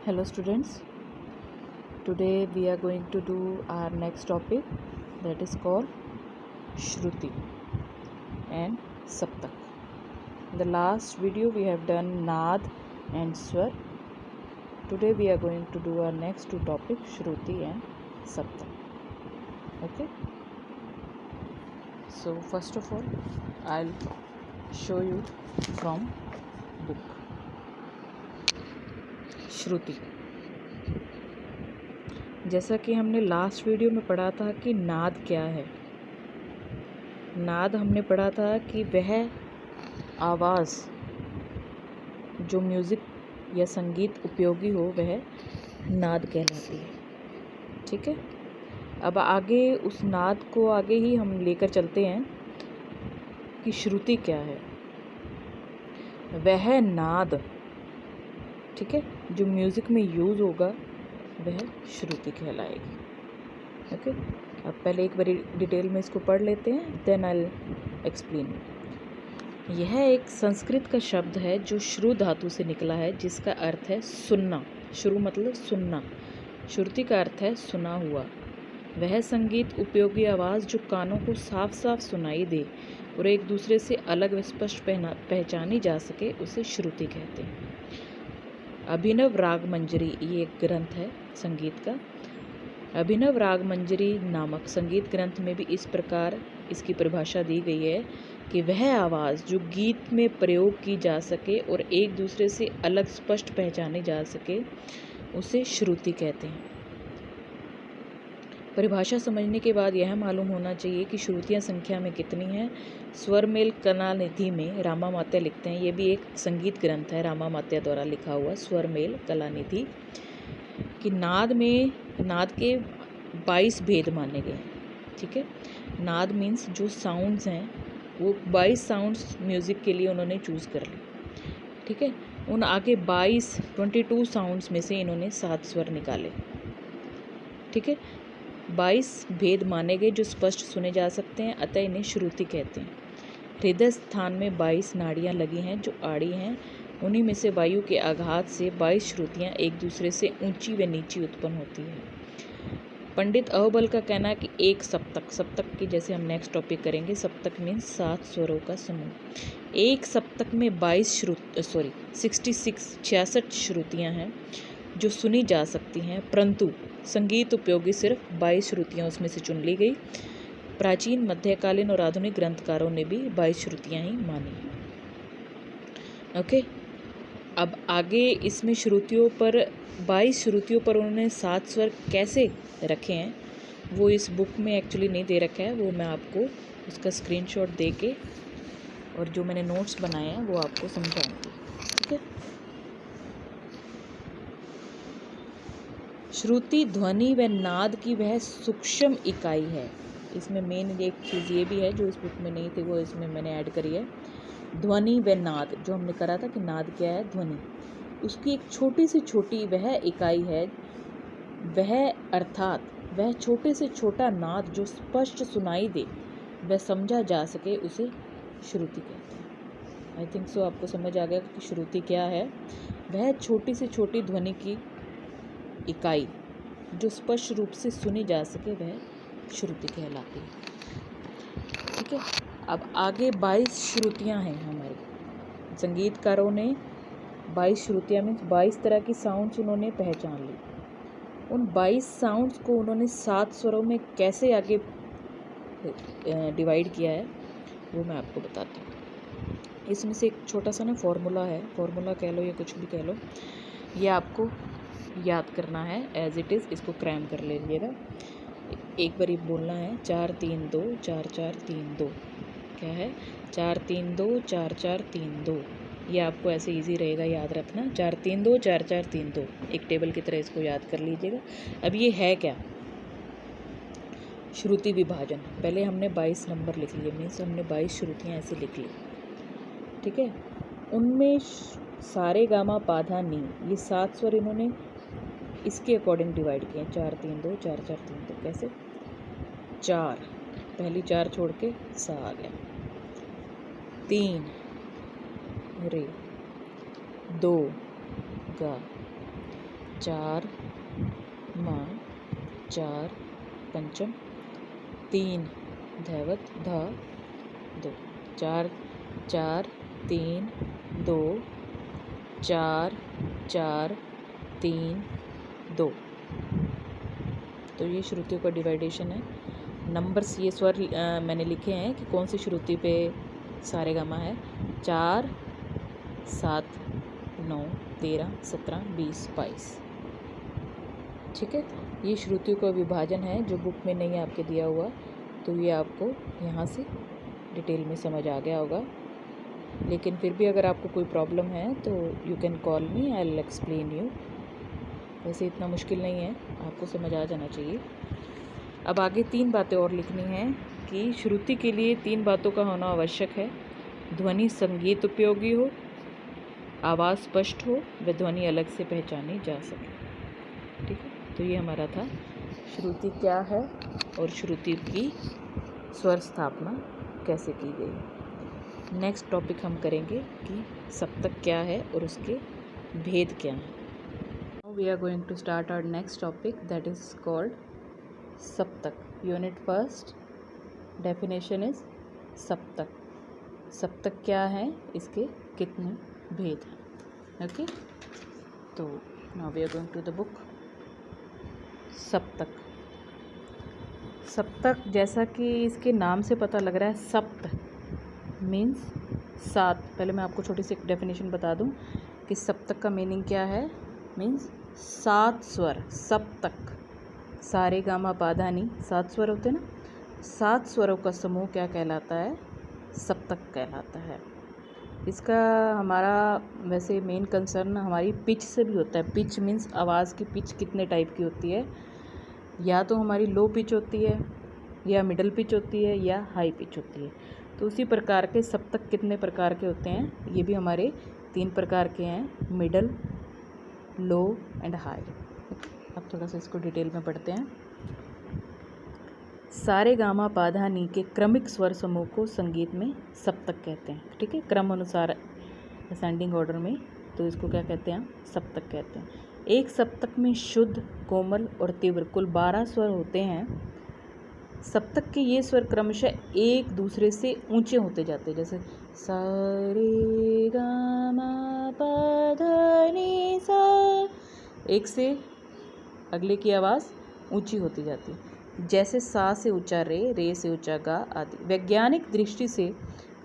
Hello students, today we are going to do our next topic, that is called Shruti and Saptak. In the last video we have done Naad and Swar. Today we are going to do our next two topics, Shruti and Saptak. Okay, so first of all I'll show you from book श्रुति। जैसा कि हमने last video में पढ़ा था कि नाद क्या है। नाद हमने पढ़ा था कि वह आवाज़ जो म्यूज़िक या संगीत उपयोगी हो वह नाद कहलाती है। ठीक है, अब आगे उस नाद को आगे ही हम लेकर चलते हैं कि श्रुति क्या है। वह नाद, ठीक है, जो म्यूज़िक में यूज़ होगा वह श्रुति कहलाएगी। ओके, अब पहले एक बारी डिटेल में इसको पढ़ लेते हैं, देन आई एक्सप्लेन। यह एक संस्कृत का शब्द है जो श्रु धातु से निकला है, जिसका अर्थ है सुनना। श्रु मतलब सुनना, श्रुति का अर्थ है सुना हुआ। वह संगीत उपयोगी आवाज़ जो कानों को साफ साफ सुनाई दे और एक दूसरे से अलग व स्पष्ट पहचानी जा सके, उसे श्रुति कहते हैं। अभिनव राग मंजरी, ये एक ग्रंथ है संगीत का। अभिनव राग मंजरी नामक संगीत ग्रंथ में भी इस प्रकार इसकी परिभाषा दी गई है कि वह आवाज़ जो गीत में प्रयोग की जा सके और एक दूसरे से अलग स्पष्ट पहचानी जा सके, उसे श्रुति कहते हैं। परिभाषा समझने के बाद यह मालूम होना चाहिए कि श्रुतियाँ संख्या में कितनी हैं। स्वरमेल कलानिधि में रामामात्य लिखते हैं, ये भी एक संगीत ग्रंथ है रामामात्य द्वारा लिखा हुआ, स्वरमेल कलानिधि, कि नाद के 22 भेद माने गए हैं। ठीक है, नाद मीन्स जो साउंड्स हैं वो 22 साउंड्स म्यूज़िक के लिए उन्होंने चूज़ कर ली। ठीक है, उन आगे 22 साउंड्स में से इन्होंने 7 स्वर निकाले। ठीक है, 22 भेद माने गए जो स्पष्ट सुने जा सकते हैं, अतः इन्हें श्रुति कहते हैं। हृदय स्थान में 22 नाड़ियाँ लगी हैं जो आड़ी हैं, उन्हीं में से वायु के आघात से 22 श्रुतियाँ एक दूसरे से ऊंची व नीची उत्पन्न होती है। पंडित अहोबल का कहना है कि एक सप्तक की, जैसे हम नेक्स्ट टॉपिक करेंगे, सप्तक मीन्स 7 स्वरों का समूह। एक सप्तक में 66 श्रुतियाँ हैं जो सुनी जा सकती हैं, परंतु संगीत उपयोगी सिर्फ 22 श्रुतियाँ उसमें से चुन ली गई। प्राचीन, मध्यकालीन और आधुनिक ग्रंथकारों ने भी 22 श्रुतियाँ ही मानी। ओके, अब आगे इसमें 22 श्रुतियों पर उन्होंने 7 स्वर कैसे रखे हैं वो इस बुक में एक्चुअली नहीं दे रखा है, वो मैं आपको उसका स्क्रीनशॉट दे के और जो मैंने नोट्स बनाए हैं वो आपको समझाऊंगी। ठीक है, श्रुति ध्वनि व नाद की वह सूक्ष्म इकाई है। इसमें मेन एक चीज़ ये भी है जो इस बुक में नहीं थी, वो इसमें मैंने ऐड करी है। ध्वनि व नाद, जो हमने करा था कि नाद क्या है, ध्वनि, उसकी एक छोटी से छोटी वह इकाई है, वह अर्थात वह छोटे से छोटा नाद जो स्पष्ट सुनाई दे व समझा जा सके, उसे श्रुति कहते हैं। आई थिंक सो आपको समझ आ गया कि श्रुति क्या है। वह छोटी से छोटी ध्वनि की इकाई जो स्पष्ट रूप से सुनी जा सके, वह श्रुति कहलाती है। ठीक है, अब आगे 22 श्रुतियाँ हैं हमारे संगीतकारों ने। 22 श्रुतियाँ मीन्स 22 तरह की साउंड्स उन्होंने पहचान ली। उन 22 साउंड्स को उन्होंने 7 स्वरों में कैसे आगे डिवाइड किया है वो मैं आपको बताती हूँ। इसमें से एक छोटा सा ना फॉर्मूला है, फॉर्मूला कह लो या कुछ भी कह लो, ये आपको याद करना है एज इट इज़, इसको क्रैम कर लीजिएगा। एक बार बोलना है 4 3 2 4 4 3 2। क्या है? 4 3 2 4 4 3 2। ये आपको ऐसे इजी रहेगा याद रखना, 4 3 2 4 4 3 2, एक टेबल की तरह इसको याद कर लीजिएगा। अब ये है क्या? श्रुति विभाजन। पहले हमने 22 नंबर लिख लिए, मीन्स हमने 22 श्रुतियाँ ऐसे लिख ली। ठीक है, उनमें सारे गामा पाधा नी, ये 7 स्वर इन्होंने इसके अकॉर्डिंग डिवाइड किए। 4 3 2 4 4 3 2। कैसे? 4 पहली 4 छोड़ के सा आ गया, 3 रे, 2 गा, चार मा चार पंचम तीन धैवत धा दो चार चार तीन दो चार चार तीन दो। तो ये श्रुतियों का डिवाइडेशन है। नंबर्स ये स्वर मैंने लिखे हैं कि कौन सी श्रुति पे सारेगामा है। 4 7 9 13 17 20 22। ठीक है, ये श्रुतियों का विभाजन है जो बुक में नहीं आपके दिया हुआ, तो ये आपको यहाँ से डिटेल में समझ आ गया होगा। लेकिन फिर भी अगर आपको कोई प्रॉब्लम है तो you can call me, I will explain you. वैसे इतना मुश्किल नहीं है, आपको समझ आ जाना चाहिए। अब आगे 3 बातें और लिखनी हैं कि श्रुति के लिए 3 बातों का होना आवश्यक है। ध्वनि संगीत उपयोगी हो, आवाज़ स्पष्ट हो, व ध्वनि अलग से पहचानी जा सके। ठीक है, तो ये हमारा था श्रुति क्या है और श्रुति की स्वर स्थापना कैसे की गई। नेक्स्ट टॉपिक हम करेंगे कि सप्तक क्या है और उसके भेद क्या हैं। We are going to start our next topic, that is called सप्तक। यूनिट फर्स्ट डेफिनेशन इज सप्तक। सप्तक क्या है, इसके कितने भेद हैं। ओके, तो now we are going to the book. सप्तक। सप्तक जैसा कि इसके नाम से पता लग रहा है, सप्त मीन्स 7। पहले मैं आपको छोटी सी एक डेफिनेशन बता दूं कि सप्तक का मीनिंग क्या है। मीन्स 7 स्वर। सप्तक सारे गामा पाधा नी 7 स्वर होते हैं ना, 7 स्वरों का समूह क्या कहलाता है, सप्तक कहलाता है। इसका हमारा वैसे मेन कंसर्न हमारी पिच से भी होता है। पिच मीन्स आवाज़ की पिच कितने टाइप की होती है, या तो हमारी लो पिच होती है, या मिडल पिच होती है, या हाई पिच होती है। तो उसी प्रकार के सप्तक कितने प्रकार के होते हैं, ये भी हमारे 3 प्रकार के हैं, मिडल, लो एंड हाई। अब थोड़ा सा इसको डिटेल में पढ़ते हैं। सारे गामा पाधा नी के क्रमिक स्वर समूह को संगीत में सप्तक कहते हैं। ठीक है, क्रम अनुसार असेंडिंग ऑर्डर में, तो इसको क्या कहते हैं, सप्तक कहते हैं। एक सप्तक में शुद्ध, कोमल और तीव्र कुल 12 स्वर होते हैं। सप्तक के ये स्वर क्रमशः एक दूसरे से ऊंचे होते जाते हैं, जैसे सा रे गा मा पा धा नी सा, एक से अगले की आवाज़ ऊंची होती जाती है, जैसे सा से ऊंचा रे से ऊंचा गा आदि। वैज्ञानिक दृष्टि से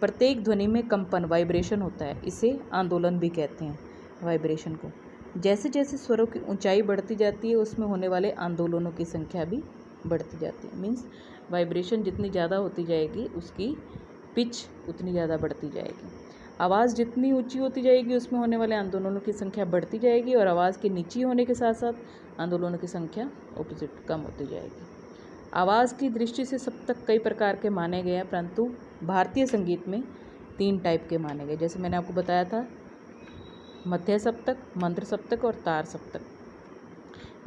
प्रत्येक ध्वनि में कंपन, वाइब्रेशन होता है। इसे आंदोलन भी कहते हैं, वाइब्रेशन को। जैसे जैसे स्वरों की ऊंचाई बढ़ती जाती है, उसमें होने वाले आंदोलनों की संख्या भी बढ़ती जाती है। मीन्स वाइब्रेशन जितनी ज़्यादा होती जाएगी, उसकी पिच उतनी ज़्यादा बढ़ती जाएगी। आवाज़ जितनी ऊंची होती जाएगी, उसमें होने वाले आंदोलनों की संख्या बढ़ती जाएगी, और आवाज़ के नीची होने के साथ साथ आंदोलनों की संख्या ऑपोजिट कम होती जाएगी। आवाज़ की दृष्टि से सप्तक कई प्रकार के माने गए हैं, परंतु भारतीय संगीत में 3 टाइप के माने गए। जैसे मैंने आपको बताया था, मध्य सप्तक, मंत्र सप्तक और तार सप्तक।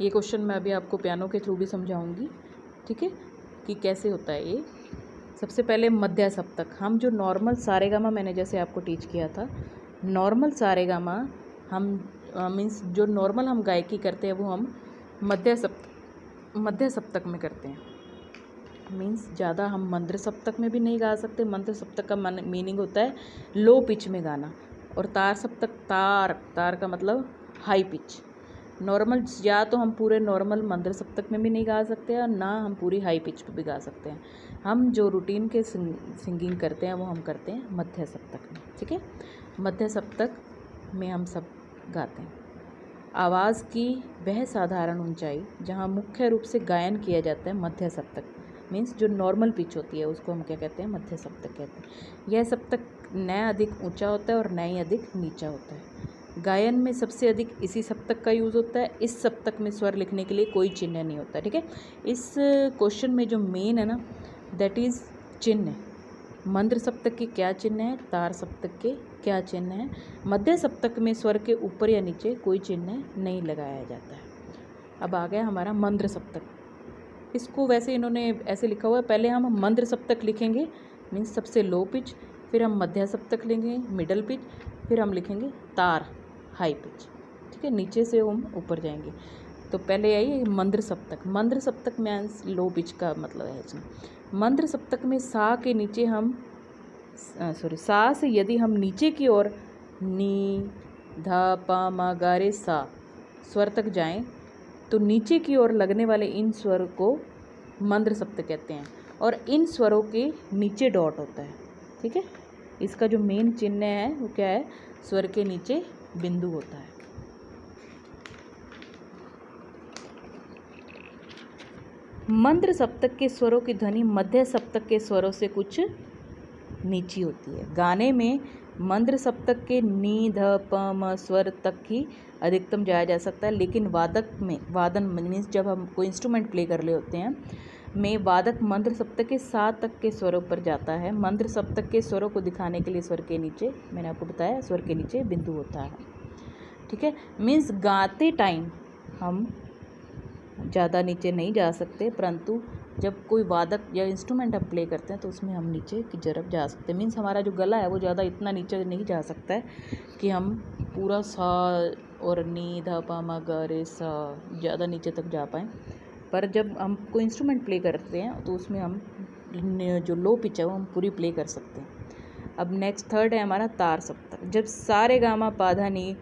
ये क्वेश्चन मैं अभी आपको पियानो के थ्रू भी समझाऊंगी, ठीक है, कि कैसे होता है ये। सबसे पहले मध्य सप्तक। हम जो नॉर्मल सारेगामा मैंने जैसे आपको टीच किया था, नॉर्मल सारेगामा हम मीन्स जो नॉर्मल हम गायकी करते हैं, वो हम मध्य सप्तक में करते हैं। मीन्स ज़्यादा हम मंत्र सप्तक में भी नहीं गा सकते। मंत्र सप्तक का मीनिंग होता है लो पिच में गाना, और तार सप्तक, तार का मतलब हाई पिच। नॉर्मल या तो हम पूरे नॉर्मल मंत्र सप्तक में भी नहीं गा सकते, और ना हम पूरी हाई पिच पे भी गा सकते हैं। हम जो रूटीन के सिंगिंग करते हैं, वो हम करते हैं मध्य सप्तक में। ठीक है, मध्य सप्तक में हम सब गाते हैं। आवाज़ की वह साधारण ऊंचाई जहाँ मुख्य रूप से गायन किया जाता है, मध्य सप्तक मीन्स जो नॉर्मल पिच होती है, उसको हम क्या कहते हैं, मध्य सप्तक कहते हैं। यह सप्तक न अधिक ऊंचा होता है और न ही अधिक नीचा होता है। गायन में सबसे अधिक इसी सप्तक का यूज़ होता है। इस सप्तक में स्वर लिखने के लिए कोई चिन्ह नहीं होता। ठीक है, इस क्वेश्चन में जो मेन है ना, दैट इज़ चिन्ह। मंत्र सप्तक के क्या चिन्ह है, तार सप्तक के क्या चिन्ह है। मध्य सप्तक में स्वर के ऊपर या नीचे कोई चिन्ह नहीं लगाया जाता है। अब आ गया हमारा मंत्र सप्तक। इसको वैसे इन्होंने ऐसे लिखा हुआ है, पहले हम मंत्र सप्तक लिखेंगे मीन्स सबसे लो पिच, फिर हम मध्य सप्तक लेंगे मिडल पिच, फिर हम लिखेंगे तार हाई पिच। ठीक है, नीचे से हम ऊपर जाएंगे। तो पहले आई मंद्र सप्तक। मंद्र सप्तक मीन्स लो पिच का मतलब है इसमें। मंद्र सप्तक में सा के नीचे हम सा से यदि हम नीचे की ओर नी धा पा मा गा रे सा स्वर तक जाएं तो नीचे की ओर लगने वाले इन स्वर को मंद्र सप्तक कहते हैं, और इन स्वरों के नीचे डॉट होता है। ठीक है, इसका जो मेन चिन्ह है वो क्या है, स्वर के नीचे बिंदु होता है। मंद्र सप्तक के स्वरों की ध्वनि मध्य सप्तक के स्वरों से कुछ नीची होती है। गाने में मंद्र सप्तक के नी ध प म स्वर तक ही अधिकतम जाया जा सकता है, लेकिन वादन मीन्स जब हम कोई इंस्ट्रूमेंट प्ले कर रहे होते हैं में वादक मंद्र सप्तक के सा तक के स्वरों पर जाता है। मंद्र सप्तक के स्वरों को दिखाने के लिए स्वर के नीचे, मैंने आपको बताया, स्वर के नीचे बिंदु होता है। ठीक है, मीन्स गाते टाइम हम ज़्यादा नीचे नहीं जा सकते, परंतु जब कोई वादक या इंस्ट्रूमेंट हम प्ले करते हैं तो उसमें हम नीचे की तरफ जा सकते हैं। मीन्स हमारा जो गला है वो ज़्यादा इतना नीचे नहीं जा सकता है कि हम पूरा सा और नी धा पा मा गा रे सा ज़्यादा नीचे तक जा पाएँ। पर जब हम कोई इंस्ट्रूमेंट प्ले करते हैं तो उसमें हम जो लो पिच है वो हम पूरी प्ले कर सकते हैं। अब नेक्स्ट थर्ड है हमारा तार सप्तक। जब सा रे गा मा पा धा नी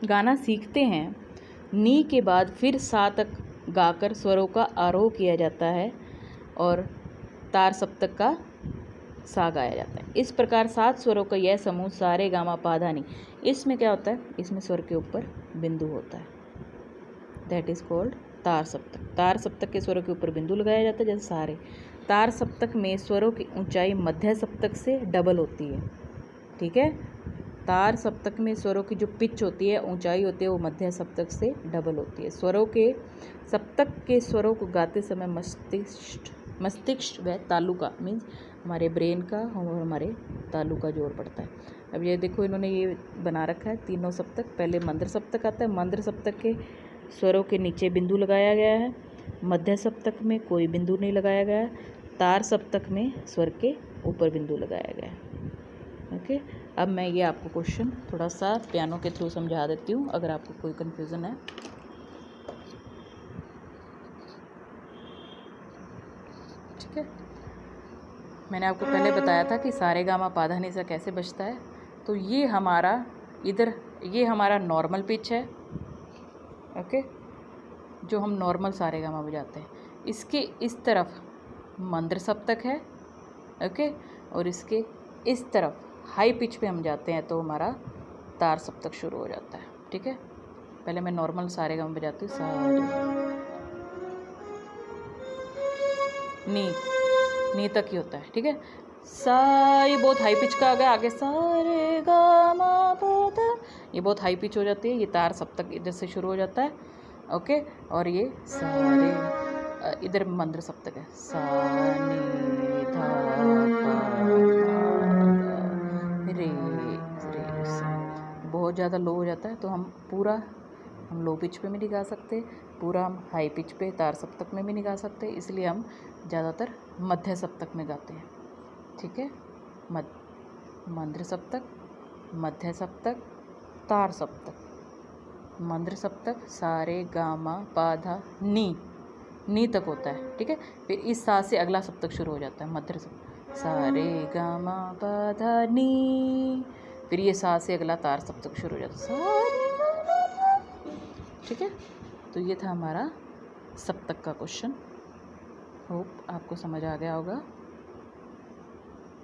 गाना सीखते हैं, नी के बाद फिर सा तक गाकर स्वरों का आरोह किया जाता है और तार सप्तक का सा गाया जाता है। इस प्रकार 7 स्वरों का यह समूह सा रे गा मा पा धा नी, इसमें क्या होता है, इसमें स्वर के ऊपर बिंदु होता है, दैट इज़ कॉल्ड तार सप्तक। तार सप्तक के स्वरों के ऊपर बिंदु लगाया जाता है, जैसे सारे। तार सप्तक में स्वरों की ऊंचाई मध्य सप्तक से डबल होती है। ठीक है, तार सप्तक में स्वरों की जो पिच होती है, ऊंचाई होती है, वो मध्य सप्तक से डबल होती है। सप्तक के स्वरों को गाते समय मस्तिष्क व तालु का मीन्स हमारे ब्रेन का और हमारे तालु का जोर पड़ता है। अब ये देखो, इन्होंने ये बना रखा है तीनों सप्तक। पहले मंद्र सप्तक आता है, मंद्र सप्तक के स्वरों के नीचे बिंदु लगाया गया है, मध्य सप्तक में कोई बिंदु नहीं लगाया गया है, तार सप्तक में स्वर के ऊपर बिंदु लगाया गया है। ओके, अब मैं ये आपको क्वेश्चन थोड़ा सा पियानो के थ्रू समझा देती हूँ, अगर आपको कोई कन्फ्यूज़न है। ठीक है, मैंने आपको पहले बताया था कि सारे गामा पा धा नी सा कैसे बजता है। तो ये हमारा नॉर्मल पिच है। ओके, जो हम नॉर्मल सारे गामा बजाते हैं। इसके इस तरफ मंद्र सप्तक है। ओके, और इसके इस तरफ हाई पिच पे हम जाते हैं तो हमारा तार सप्तक शुरू हो जाता है। ठीक है, पहले मैं नॉर्मल सारे गामा बजाती हूँ। नी तक ही होता है। ठीक है, सा ये बहुत हाई पिच का आ गया, आगे सा रे गा मा पा धा, ये बहुत हाई पिच हो जाती है। ये तार सप्तक इधर से शुरू हो जाता है। ओके, और ये सा रे, इधर मंद्र सप्तक है, सा नी धा पा रे सा। बहुत ज़्यादा लो हो जाता है तो हम लो पिच पे भी नहीं गा सकते, पूरा हम हाई पिच पे तार सप्तक में भी नहीं गा सकते, इसलिए हम ज़्यादातर मध्य सप्तक में गाते हैं। ठीक है, मंद्र सप्तक, मध्य सप्तक, तार सप्तक। मंद्र सप्तक सा रे गा मा पा धा नी तक होता है। ठीक है, फिर इस सा से अगला सप्तक शुरू हो जाता है, मध्य सप्तक, सा रे गा मा पा धा नी, फिर ये सा से अगला तार सप्तक शुरू हो जाता है, सा रे गा मा पा। ठीक है, तो ये था हमारा सप्तक का क्वेश्चन। होप आपको समझ आ गया होगा।